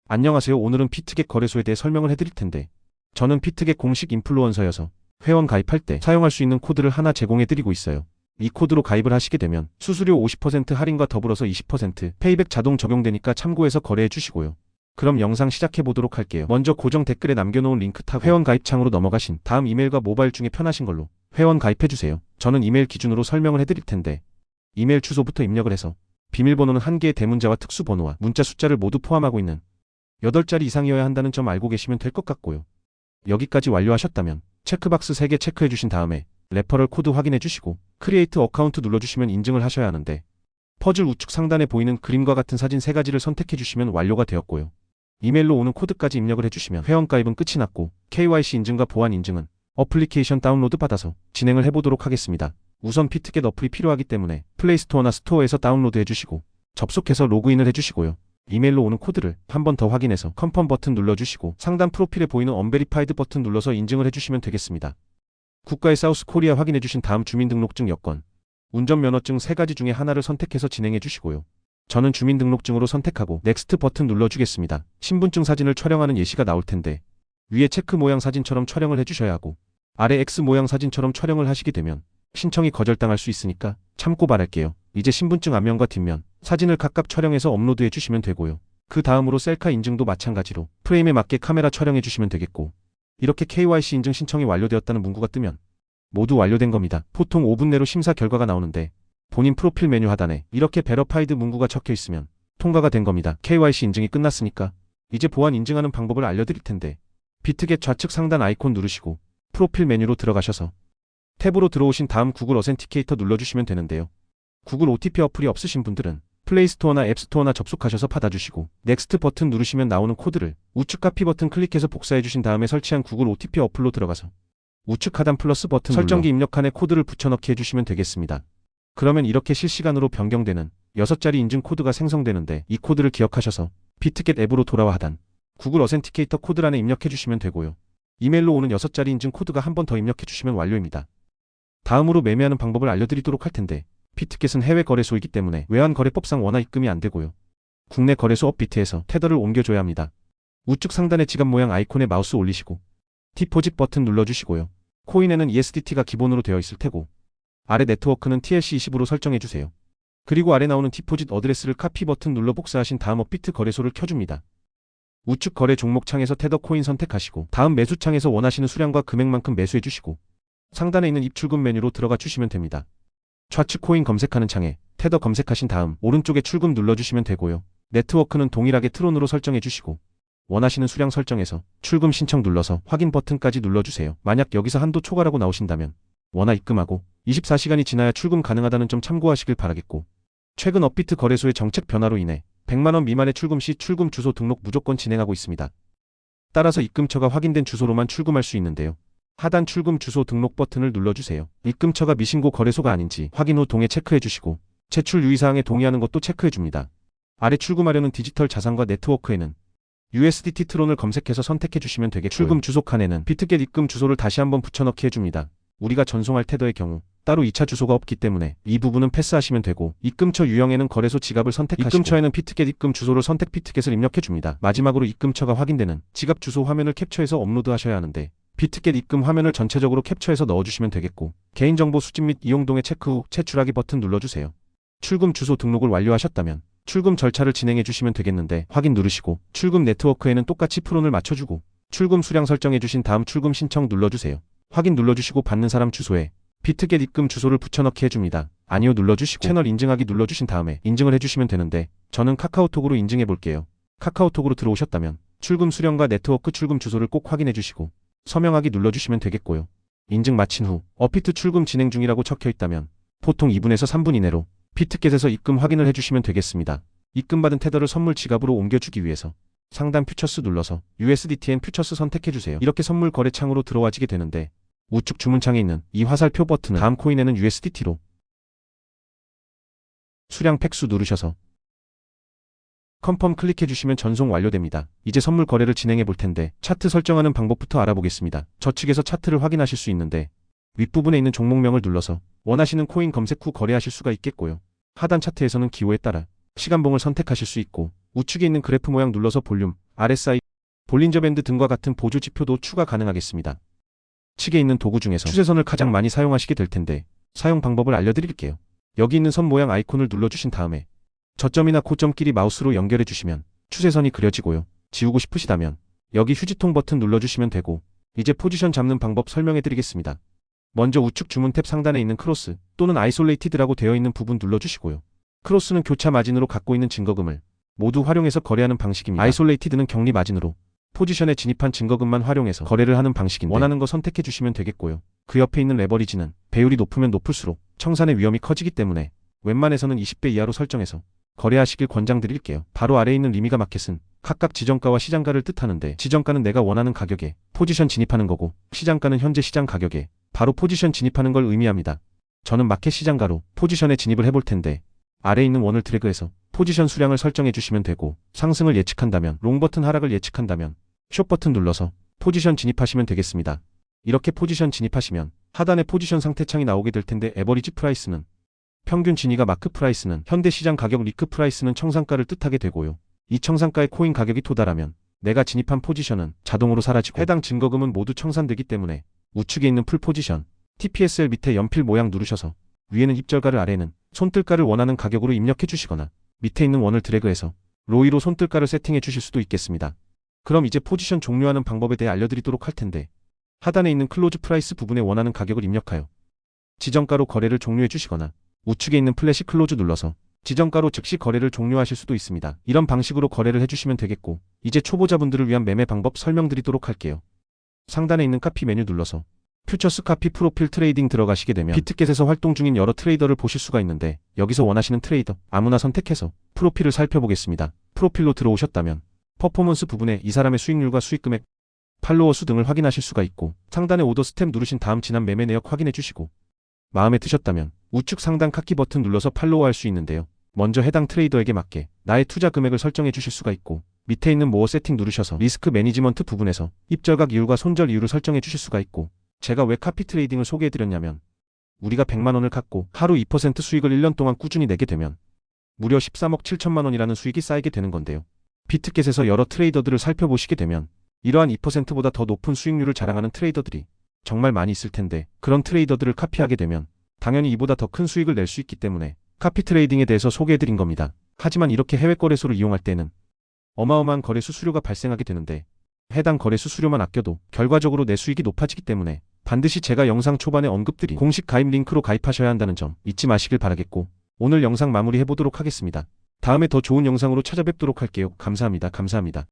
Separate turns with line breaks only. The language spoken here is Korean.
안녕하세요. 오늘은 피트겟 거래소에 대해 설명을 해드릴 텐데, 저는 피트겟 공식 인플루언서여서 회원 가입할 때 사용할 수 있는 코드를 하나 제공해드리고 있어요. 이 코드로 가입을 하시게 되면 수수료 50% 할인과 더불어서 20% 페이백 자동 적용되니까 참고해서 거래해 주시고요. 그럼 영상 시작해 보도록 할게요. 먼저 고정 댓글에 남겨놓은 링크 타고 회원 가입 창으로 넘어가신 다음 이메일과 모바일 중에 편하신 걸로 회원 가입해 주세요. 저는 이메일 기준으로 설명을 해드릴 텐데, 이메일 주소부터 입력을 해서 비밀번호는 한 개의 대문자와 특수 번호와 문자 숫자를 모두 포함하고 있는 8자리 이상이어야 한다는 점 알고 계시면 될 것 같고요. 여기까지 완료하셨다면 체크박스 3개 체크해 주신 다음에 레퍼럴 코드 확인해 주시고 크리에이트 어카운트 눌러주시면 인증을 하셔야 하는데, 퍼즐 우측 상단에 보이는 그림과 같은 사진 3가지를 선택해 주시면 완료가 되었고요. 이메일로 오는 코드까지 입력을 해주시면 회원 가입은 끝이 났고, KYC 인증과 보안 인증은 어플리케이션 다운로드 받아서 진행을 해보도록 하겠습니다. 우선 피트겟 어플이 필요하기 때문에 플레이스토어나 스토어에서 다운로드 해주시고 접속해서 로그인을 해주시고요. 이메일로 오는 코드를 한 번 더 확인해서 컨펌 버튼 눌러주시고 상단 프로필에 보이는 언베리파이드 버튼 눌러서 인증을 해주시면 되겠습니다. 국가의 사우스 코리아 확인해주신 다음 주민등록증 여권, 운전면허증 3가지 중에 하나를 선택해서 진행해 주시고요. 저는 주민등록증으로 선택하고 넥스트 버튼 눌러주겠습니다. 신분증 사진을 촬영하는 예시가 나올 텐데, 위에 체크 모양 사진처럼 촬영을 해주셔야 하고 아래 X 모양 사진처럼 촬영을 하시게 되면 신청이 거절당할 수 있으니까 참고 바랄게요. 이제 신분증 앞면과 뒷면 사진을 각각 촬영해서 업로드해 주시면 되고요. 그 다음으로 셀카 인증도 마찬가지로 프레임에 맞게 카메라 촬영해 주시면 되겠고, 이렇게 KYC 인증 신청이 완료되었다는 문구가 뜨면 모두 완료된 겁니다. 보통 5분 내로 심사 결과가 나오는데, 본인 프로필 메뉴 하단에 이렇게 베러파이드 문구가 적혀 있으면 통과가 된 겁니다. KYC 인증이 끝났으니까 이제 보안 인증하는 방법을 알려드릴 텐데, 피트겟 좌측 상단 아이콘 누르시고 프로필 메뉴로 들어가셔서 탭으로 들어오신 다음 구글 어센티케이터 눌러주시면 되는데요. 구글 OTP 어플이 없으신 분들은 플레이스토어나 앱스토어나 접속하셔서 받아주시고 넥스트 버튼 누르시면 나오는 코드를 우측 카피 버튼 클릭해서 복사해주신 다음에 설치한 구글 OTP 어플로 들어가서 우측 하단 플러스 버튼 설정기 입력칸에 코드를 붙여넣기 해주시면 되겠습니다. 그러면 이렇게 실시간으로 변경되는 6자리 인증 코드가 생성되는데, 이 코드를 기억하셔서 피트겟 앱으로 돌아와 하단 구글 어센티케이터 코드란에 입력해주시면 되고요. 이메일로 오는 6자리 인증 코드가 한 번 더 입력해주시면 완료입니다. 다음으로 매매하는 방법을 알려드리도록 할 텐데, 피트겟은 해외 거래소이기 때문에 외환 거래법상 원화 입금이 안 되고요. 국내 거래소 업비트에서 테더를 옮겨줘야 합니다. 우측 상단의 지갑 모양 아이콘에 마우스 올리시고 디포짓 버튼 눌러주시고요. 코인에는 ESDT가 기본으로 되어 있을 테고, 아래 네트워크는 TLC20으로 설정해주세요. 그리고 아래 나오는 디포짓 어드레스를 카피 버튼 눌러 복사하신 다음 업비트 거래소를 켜줍니다. 우측 거래 종목 창에서 테더 코인 선택하시고 다음 매수 창에서 원하시는 수량과 금액만큼 매수해주시고 상단에 있는 입출금 메뉴로 들어가 주시면 됩니다. 좌측 코인 검색하는 창에 테더 검색하신 다음 오른쪽에 출금 눌러주시면 되고요. 네트워크는 동일하게 트론으로 설정해주시고 원하시는 수량 설정해서 출금 신청 눌러서 확인 버튼까지 눌러주세요. 만약 여기서 한도 초과라고 나오신다면 원화 입금하고 24시간이 지나야 출금 가능하다는 점 참고하시길 바라겠고, 최근 업비트 거래소의 정책 변화로 인해 100만원 미만의 출금 시 출금 주소 등록 무조건 진행하고 있습니다. 따라서 입금처가 확인된 주소로만 출금할 수 있는데요. 하단 출금 주소 등록 버튼을 눌러주세요. 입금처가 미신고 거래소가 아닌지 확인 후 동에 체크해주시고 제출 유의사항에 동의하는 것도 체크해줍니다. 아래 출금하려는 디지털 자산과 네트워크에는 USDT 트론을 검색해서 선택해주시면 되겠고요. 출금 주소 칸에는 피트겟 입금 주소를 다시 한번 붙여넣기 해줍니다. 우리가 전송할 테더의 경우 따로 2차 주소가 없기 때문에 이 부분은 패스하시면 되고, 입금처 유형에는 거래소 지갑을 선택하시고 입금처에는 피트겟 입금 주소를 선택 피트겟을 입력해줍니다. 마지막으로 입금처가 확인되는 지갑 주소 화면을 캡처해서 업로드하셔야 하는데, 피트겟 입금 화면을 전체적으로 캡처해서 넣어주시면 되겠고, 개인정보 수집 및 이용 동의 체크 후 채출하기 버튼 눌러주세요. 출금 주소 등록을 완료하셨다면 출금 절차를 진행해 주시면 되겠는데, 확인 누르시고 출금 네트워크에는 똑같이 프론을 맞춰주고 출금 수량 설정해 주신 다음 출금 신청 눌러주세요. 확인 눌러주시고 받는 사람 주소에 피트겟 입금 주소를 붙여넣기 해줍니다. 아니요 눌러주시고 채널 인증하기 눌러주신 다음에 인증을 해주시면 되는데, 저는 카카오톡으로 인증해 볼게요. 카카오톡으로 들어오셨다면 출금 수량과 네트워크 출금 주소를 꼭 확인해 주시고 서명하기 눌러주시면 되겠고요. 인증 마친 후 업비트 출금 진행 중이라고 적혀 있다면 보통 2분에서 3분 이내로 피트겟에서 입금 확인을 해주시면 되겠습니다. 입금받은 테더를 선물 지갑으로 옮겨주기 위해서 상단 퓨처스 눌러서 USDTN 퓨처스 선택해주세요. 이렇게 선물 거래 창으로 들어와지게 되는데, 우측 주문창에 있는 이 화살표 버튼은 다음 코인에는 USDT로 수량 팩수 누르셔서 컨펌 클릭해주시면 전송 완료됩니다. 이제 선물 거래를 진행해 볼 텐데, 차트 설정하는 방법부터 알아보겠습니다. 저측에서 차트를 확인하실 수 있는데, 윗부분에 있는 종목명을 눌러서 원하시는 코인 검색 후 거래하실 수가 있겠고요. 하단 차트에서는 기호에 따라 시간봉을 선택하실 수 있고, 우측에 있는 그래프 모양 눌러서 볼륨, RSI, 볼린저 밴드 등과 같은 보조 지표도 추가 가능하겠습니다. 측에 있는 도구 중에서 추세선을 가장 많이 사용하시게 될 텐데 사용 방법을 알려드릴게요. 여기 있는 선 모양 아이콘을 눌러주신 다음에 저점이나 고점끼리 마우스로 연결해 주시면 추세선이 그려지고요. 지우고 싶으시다면 여기 휴지통 버튼 눌러주시면 되고 이제 포지션 잡는 방법 설명해 드리겠습니다. 먼저 우측 주문 탭 상단에 있는 크로스 또는 아이솔레이티드라고 되어 있는 부분 눌러주시고요. 크로스는 교차 마진으로 갖고 있는 증거금을 모두 활용해서 거래하는 방식입니다. 아이솔레이티드는 격리 마진으로 포지션에 진입한 증거금만 활용해서 거래를 하는 방식인데 원하는 거 선택해 주시면 되겠고요. 그 옆에 있는 레버리지는 배율이 높으면 높을수록 청산의 위험이 커지기 때문에 웬만해서는 20배 이하로 설정해서 거래하시길 권장드릴게요. 바로 아래에 있는 리미가 마켓은 각각 지정가와 시장가를 뜻하는데 지정가는 내가 원하는 가격에 포지션 진입하는 거고 시장가는 현재 시장 가격에 바로 포지션 진입하는 걸 의미합니다. 저는 마켓 시장가로 포지션에 진입을 해볼 텐데 아래에 있는 원을 드래그해서 포지션 수량을 설정해 주시면 되고 상승을 예측한다면 롱 버튼, 하락을 예측한다면 숏 버튼 눌러서 포지션 진입하시면 되겠습니다. 이렇게 포지션 진입하시면 하단에 포지션 상태창이 나오게 될 텐데 에버리지 프라이스는 평균 진위가 마크 프라이스는 현대 시장 가격, 리크 프라이스는 청산가를 뜻하게 되고요. 이 청산가의 코인 가격이 도달하면 내가 진입한 포지션은 자동으로 사라지고 해당 증거금은 모두 청산되기 때문에 우측에 있는 풀 포지션 TPSL 밑에 연필 모양 누르셔서 위에는 입절가를 아래는 손뜰가를 원하는 가격으로 입력해 주시거나 밑에 있는 원을 드래그해서 로이로 손뜰가를 세팅해 주실 수도 있겠습니다. 그럼 이제 포지션 종료하는 방법에 대해 알려드리도록 할 텐데 하단에 있는 클로즈 프라이스 부분에 원하는 가격을 입력하여 지정가로 거래를 종료해 주시거나 우측에 있는 플래시 클로즈 눌러서 지정가로 즉시 거래를 종료하실 수도 있습니다. 이런 방식으로 거래를 해주시면 되겠고 이제 초보자분들을 위한 매매 방법 설명드리도록 할게요. 상단에 있는 카피 메뉴 눌러서 퓨처스 카피 프로필 트레이딩 들어가시게 되면 비트겟에서 활동 중인 여러 트레이더를 보실 수가 있는데 여기서 원하시는 트레이더 아무나 선택해서 프로필을 살펴보겠습니다. 프로필로 들어오셨다면 퍼포먼스 부분에 이 사람의 수익률과 수익금액, 팔로워 수 등을 확인하실 수가 있고 상단에 오더 스텝 누르신 다음 지난 매매 내역 확인해 주시고 마음에 드셨다면 우측 상단 카키 버튼 눌러서 팔로우 할 수 있는데요. 먼저 해당 트레이더에게 맞게 나의 투자 금액을 설정해 주실 수가 있고 밑에 있는 모어 세팅 누르셔서 리스크 매니지먼트 부분에서 입절각 이율과 손절 이율을 설정해 주실 수가 있고 제가 왜 카피 트레이딩을 소개해 드렸냐면 우리가 100만 원을 갖고 하루 2% 수익을 1년 동안 꾸준히 내게 되면 무려 13억 7천만 원이라는 수익이 쌓이게 되는 건데요. 비트겟에서 여러 트레이더들을 살펴보시게 되면 이러한 2%보다 더 높은 수익률을 자랑하는 트레이더들이 정말 많이 있을 텐데 그런 트레이더들을 카피하게 되면 당연히 이보다 더 큰 수익을 낼 수 있기 때문에 카피 트레이딩에 대해서 소개해드린 겁니다. 하지만 이렇게 해외 거래소를 이용할 때는 어마어마한 거래 수수료가 발생하게 되는데 해당 거래 수수료만 아껴도 결과적으로 내 수익이 높아지기 때문에 반드시 제가 영상 초반에 언급드린 공식 가입 링크로 가입하셔야 한다는 점 잊지 마시길 바라겠고 오늘 영상 마무리해보도록 하겠습니다. 다음에 더 좋은 영상으로 찾아뵙도록 할게요. 감사합니다. 감사합니다.